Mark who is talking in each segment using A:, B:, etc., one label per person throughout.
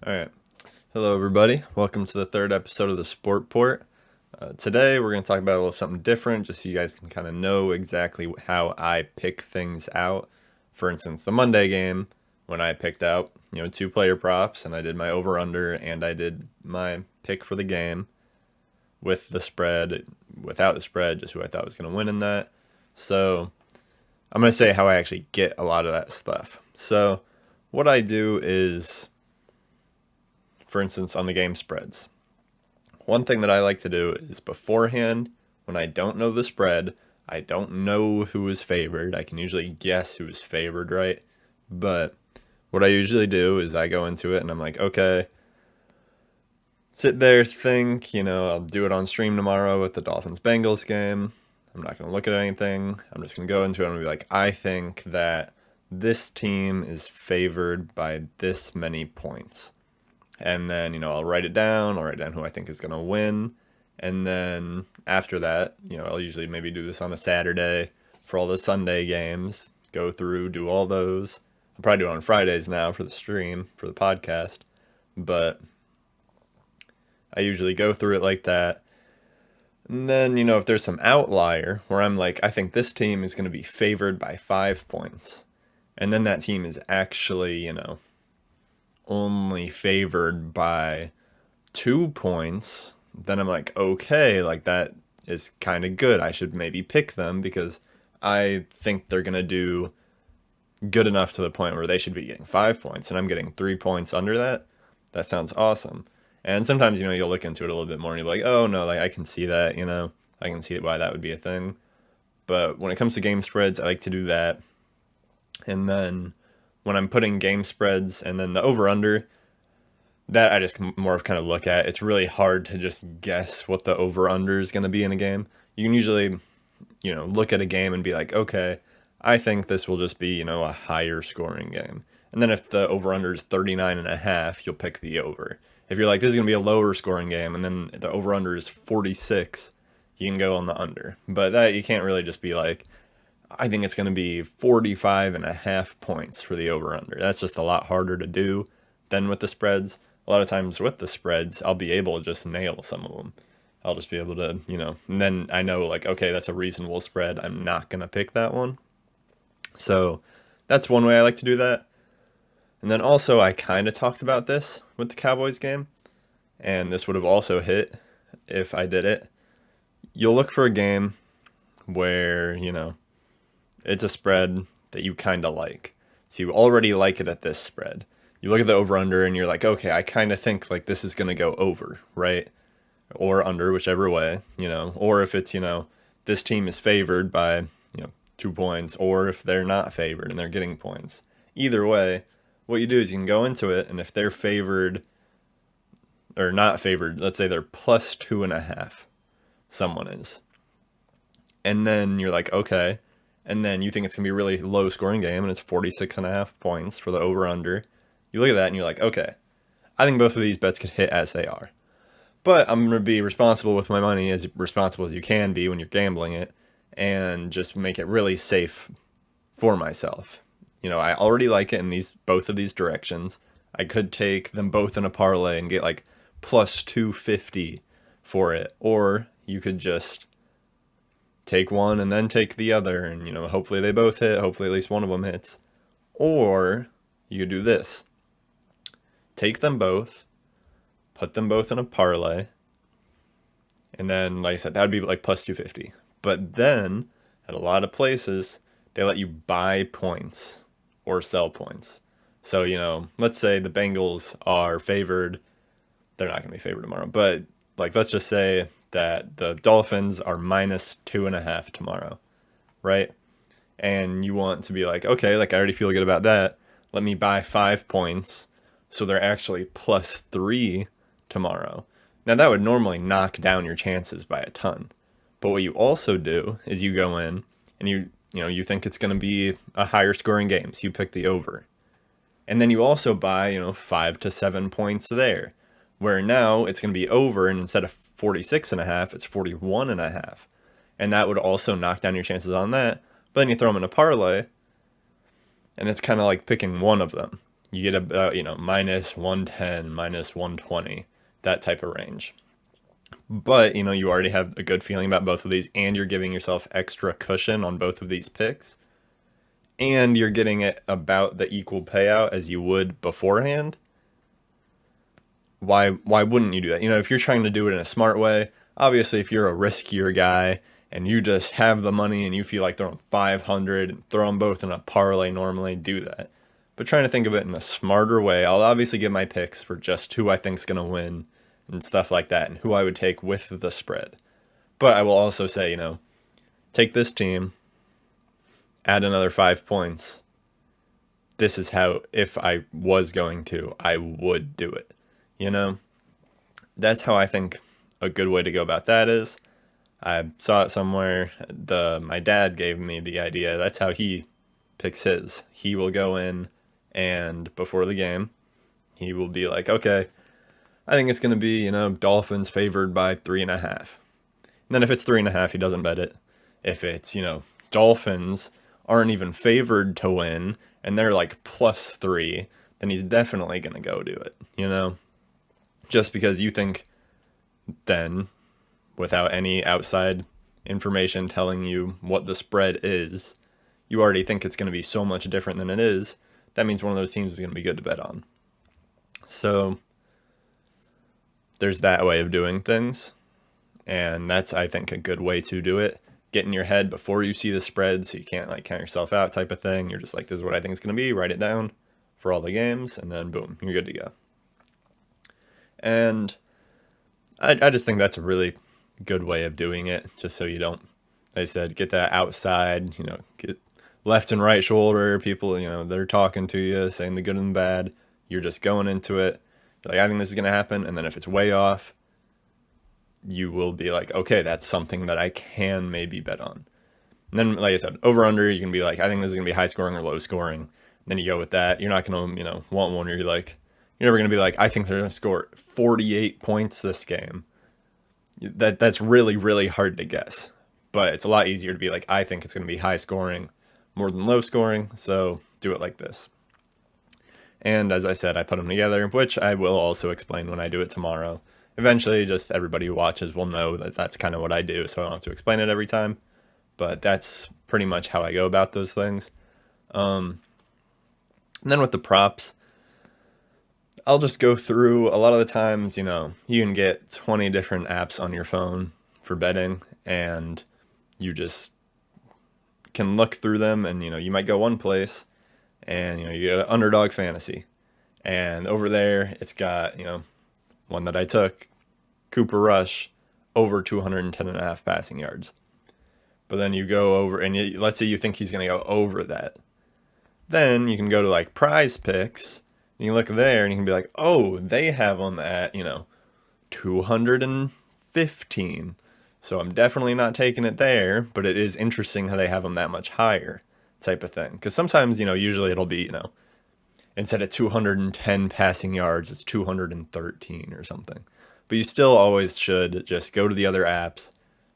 A: All right. Hello, everybody. Welcome to the third episode of the Sport Port. Today, we're going to talk about a little something different, just so you guys can kind of know exactly how I pick things out. For instance, the Monday game, when I picked out, two player props, and I did my over/under, and I did my pick for the game with the spread, without the spread, just who I thought was going to win in that. So, I'm going to say how I actually get a lot of that stuff. So, what I do is, for instance, on the game spreads. One thing that I like to do is beforehand, when I don't know the spread, I don't know who is favored. I can usually guess who is favored, right? But what I usually do is I go into it and I'm like, okay, sit there, think, I'll do it on stream tomorrow with the Dolphins-Bengals game. I'm not going to look at anything. I'm just going to go into it and be like, I think that this team is favored by this many points. And then, I'll write it down. I'll write down who I think is going to win. And then after that, I'll usually maybe do this on a Saturday for all the Sunday games. Go through, do all those. I'll probably do it on Fridays now for the stream, for the podcast. But I usually go through it like that. And then, if there's some outlier where I'm like, I think this team is going to be favored by 5 points. And then that team is actually, only favored by 2 points, then I'm like, okay, like that is kind of good. I should maybe pick them because I think they're going to do good enough to the point where they should be getting 5 points and I'm getting 3 points under that. That sounds awesome. And sometimes, you'll look into it a little bit more and you're like, oh no, like I can see that, I can see why that would be a thing. But when it comes to game spreads, I like to do that. And then when I'm putting game spreads and then the over/under, that I just more of kind of look at. It's really hard to just guess what the over/under is going to be in a game. You can usually, look at a game and be like, okay, I think this will just be, a higher scoring game. And then if the over/under is 39.5, you'll pick the over. If you're like, this is going to be a lower scoring game, and then the over/under is 46, you can go on the under. But that you can't really just be like, I think it's going to be 45.5 points for the over/under. That's just a lot harder to do than with the spreads. A lot of times with the spreads, I'll be able to just nail some of them. I'll just be able to, and then I know like, okay, that's a reasonable spread. I'm not going to pick that one. So that's one way I like to do that. And then also I kind of talked about this with the Cowboys game, and this would have also hit if I did it. You'll look for a game where, it's a spread that you kind of like. So you already like it at this spread. You look at the over/under and you're like, okay, I kind of think like this is going to go over, right? Or under, whichever way, or if it's, this team is favored by, 2 points, or if they're not favored and they're getting points. Either way, what you do is you can go into it, and if they're favored or not favored, let's say they're plus 2.5, someone is. And then you're like, okay. And then you think it's going to be a really low scoring game and it's 46.5 points for the over/under. You look at that and you're like, okay, I think both of these bets could hit as they are. But I'm going to be responsible with my money, as responsible as you can be when you're gambling it, and just make it really safe for myself. I already like it in both of these directions. I could take them both in a parlay and get like plus 250 for it. Or you could just take one and then take the other, and hopefully they both hit, hopefully at least one of them hits. Or you could do this: take them both, put them both in a parlay, and then, like I said, that would be like plus 250. But then at a lot of places they let you buy points or sell points. So let's say the Bengals are favored. They're not going to be favored tomorrow, but like let's just say that the Dolphins are minus 2.5 tomorrow, right? And you want to be like, okay, like I already feel good about that. Let me buy 5 points so they're actually plus 3 tomorrow. Now that would normally knock down your chances by a ton. But what you also do is you go in and you think it's going to be a higher scoring game, so you pick the over. And then you also buy, 5 to 7 points there, where now it's going to be over, and instead of 46.5, it's 41.5. And that would also knock down your chances on that. But then you throw them in a parlay, and it's kind of like picking one of them. you get about, minus 110, minus 120, that type of range. But, you already have a good feeling about both of these, and you're giving yourself extra cushion on both of these picks, and you're getting it about the equal payout as you would beforehand. Why wouldn't you do that? If you're trying to do it in a smart way, obviously if you're a riskier guy and you just have the money and you feel like throwing 500 and throw them both in a parlay, normally do that. But trying to think of it in a smarter way, I'll obviously give my picks for just who I think's going to win and stuff like that, and who I would take with the spread. But I will also say, take this team, add another 5 points. This is how, if I was going to, I would do it. That's how I think a good way to go about that is. I saw it somewhere. My dad gave me the idea. That's how he picks his. He will go in, and before the game, he will be like, okay, I think it's going to be, Dolphins favored by 3.5. And then if it's 3.5, he doesn't bet it. If it's, Dolphins aren't even favored to win and they're like +3, then he's definitely going to go do it, Just because you think then, without any outside information telling you what the spread is, you already think it's going to be so much different than it is. That means one of those teams is going to be good to bet on. So there's that way of doing things, and that's, I think, a good way to do it. Get in your head before you see the spread, so you can't count yourself out type of thing. You're just like, this is what I think it's going to be, write it down for all the games, and then boom, you're good to go. And I just think that's a really good way of doing it, just so you don't, like I said, get that outside, get left and right shoulder, people, they're talking to you, saying the good and the bad. You're just going into it. You're like, I think this is going to happen. And then if it's way off, you will be like, okay, that's something that I can maybe bet on. And then, like I said, over under, you can be like, I think this is going to be high scoring or low scoring. And then you go with that. You're not going to, want one where you're like, you're never going to be like, I think they're going to score 48 points this game. That's really, really hard to guess. But it's a lot easier to be like, I think it's going to be high scoring more than low scoring. So do it like this. And as I said, I put them together, which I will also explain when I do it tomorrow. Eventually, just everybody who watches will know that that's kind of what I do, so I don't have to explain it every time. But that's pretty much how I go about those things. And then with the props, I'll just go through. A lot of the times, you can get 20 different apps on your phone for betting, and you just can look through them, and, you might go one place, and, you get Underdog Fantasy. And over there, it's got, one that I took, Cooper Rush, over 210.5 passing yards. But then you go over, and let's say you think he's going to go over that. Then you can go to like Prize Picks, and you look there, and you can be like, oh, they have them at, 215. So I'm definitely not taking it there, but it is interesting how they have them that much higher, type of thing. Because sometimes, usually it'll be, instead of 210 passing yards, it's 213 or something. But you still always should just go to the other apps,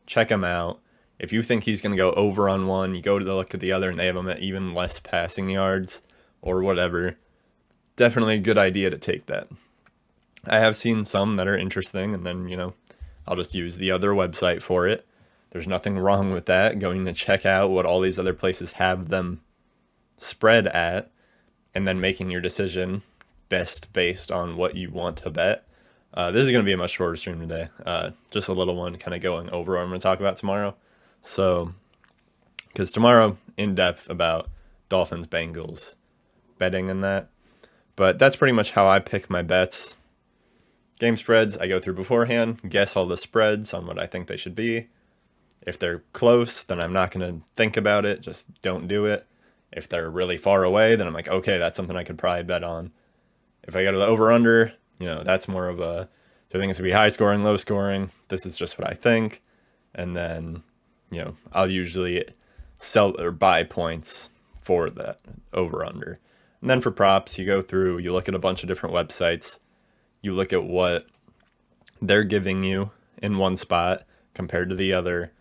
A: check them out. If you think he's going to go over on one, you go to look at the other and they have him at even less passing yards or whatever. Definitely a good idea to take that. I have seen some that are interesting, and then, I'll just use the other website for it. There's nothing wrong with that, going to check out what all these other places have them spread at, and then making your decision best based on what you want to bet. This is going to be a much shorter stream today. Just a little one kind of going over what I'm going to talk about tomorrow. So, because tomorrow, in depth about Dolphins, Bengals, betting and that. But that's pretty much how I pick my bets. Game spreads, I go through beforehand, guess all the spreads on what I think they should be. If they're close, then I'm not going to think about it. Just don't do it. If they're really far away, then I'm like, okay, that's something I could probably bet on. If I go to the over-under, that's more of a, do I think it's going to be high scoring, low scoring? This is just what I think. And then, I'll usually sell or buy points for that over-under. And then for props, you go through, you look at a bunch of different websites. You look at what they're giving you in one spot compared to the other.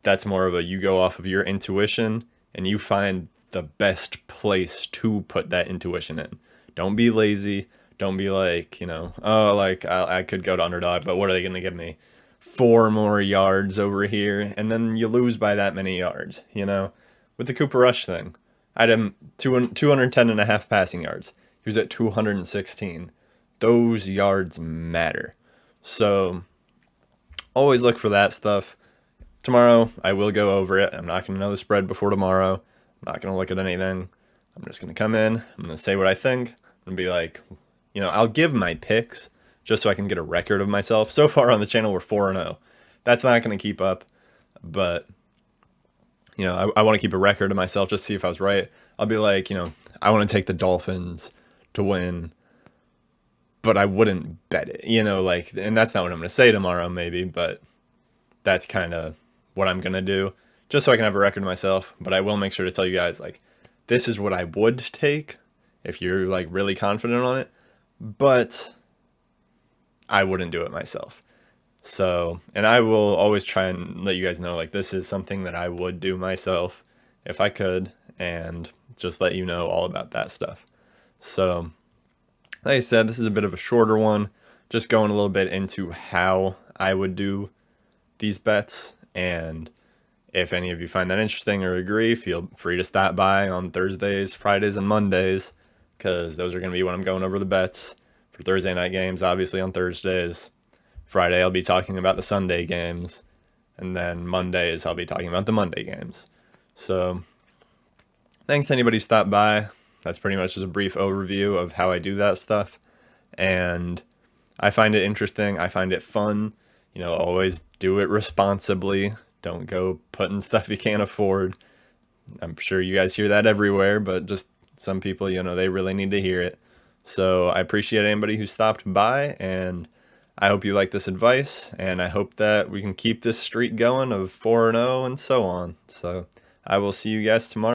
A: That's more of a, you go off of your intuition and you find the best place to put that intuition in. Don't be lazy. Don't be like, oh, like I could go to underdog, but what are they going to give me? 4 more yards over here, and then you lose by that many yards, With the Cooper Rush thing, I had him 210 and a half passing yards. He was at 216. Those yards matter. So always look for that stuff. Tomorrow, I will go over it. I'm not going to know the spread before tomorrow. I'm not going to look at anything. I'm just going to come in. I'm going to say what I think and be like, I'll give my picks just so I can get a record of myself. So far on the channel, we're 4-0. That's not going to keep up, but, I want to keep a record of myself just to see if I was right. I'll be like, I want to take the Dolphins to win, but I wouldn't bet it, and that's not what I'm going to say tomorrow, maybe, but that's kind of what I'm going to do just so I can have a record of myself. But I will make sure to tell you guys, this is what I would take if you're, really confident on it, but I wouldn't do it myself. So, and I will always try and let you guys know, this is something that I would do myself if I could, and just let you know all about that stuff. So, like I said, this is a bit of a shorter one, just going a little bit into how I would do these bets, and if any of you find that interesting or agree, feel free to stop by on Thursdays, Fridays, and Mondays, because those are going to be when I'm going over the bets for Thursday night games, obviously on Thursdays. Friday, I'll be talking about the Sunday games, and then Mondays, I'll be talking about the Monday games. So, thanks to anybody who stopped by. That's pretty much just a brief overview of how I do that stuff, and I find it interesting. I find it fun. Always do it responsibly. Don't go putting stuff you can't afford. I'm sure you guys hear that everywhere, but just some people, they really need to hear it. So I appreciate anybody who stopped by, and I hope you like this advice, and I hope that we can keep this streak going of 4-0 and so on. So I will see you guys tomorrow.